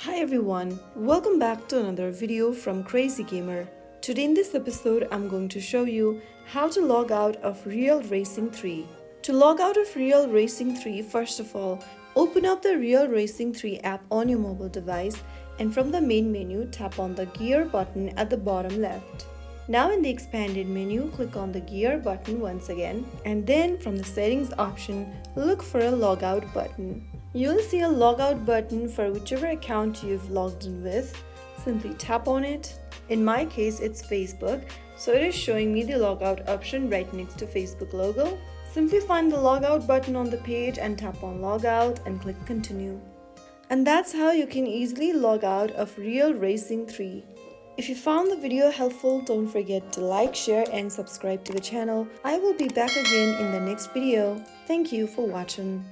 Hi everyone, welcome back to another video from Crazy Gamer. Today in this episode, I'm going to show you how to log out of Real Racing 3. To log out of Real Racing 3, first of all, open up the Real Racing 3 app on your mobile device and from the main menu, tap on the gear button at the bottom left. Now in the expanded menu, click on the gear button once again and then from the settings option, look for a logout button. You'll see a logout button for whichever account you've logged in with. Simply tap on it. In my case, it's Facebook, so it is showing me the logout option right next to Facebook logo. Simply find the logout button on the page and tap on logout and click continue. And that's how you can easily log out of Real Racing 3. If you found the video helpful, don't forget to like, share and subscribe to the channel. I will be back again in the next video. Thank you for watching.